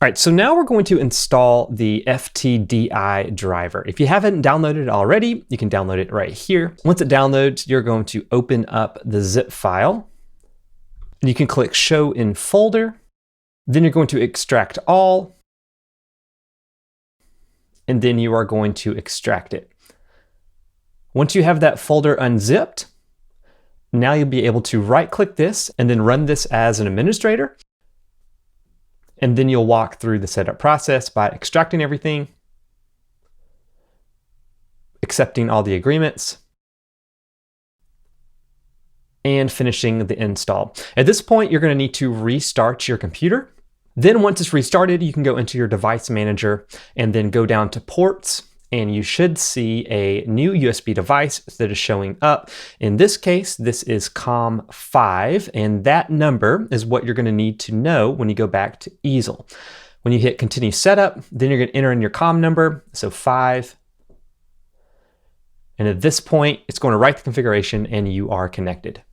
All right, so now we're going to install the FTDI driver. If you haven't downloaded it already, you can download it right here. Once it downloads, you're going to open up the zip file. You can click Show in Folder. Then you're going to extract all. And then you are going to extract it. Once you have that folder unzipped, now you'll be able to right-click this and then run this as an administrator. And then you'll walk through the setup process by extracting everything, accepting all the agreements, and finishing the install. At this point, you're going to need to restart your computer. Then once it's restarted, you can go into your device manager and then go down to ports, and you should see a new USB device that is showing up. In this case, this is COM5, and that number is what you're going to need to know when you go back to easel. When you hit continue setup, then you're going to enter in your COM number, so 5. And at this point, it's going to write the configuration and you are connected.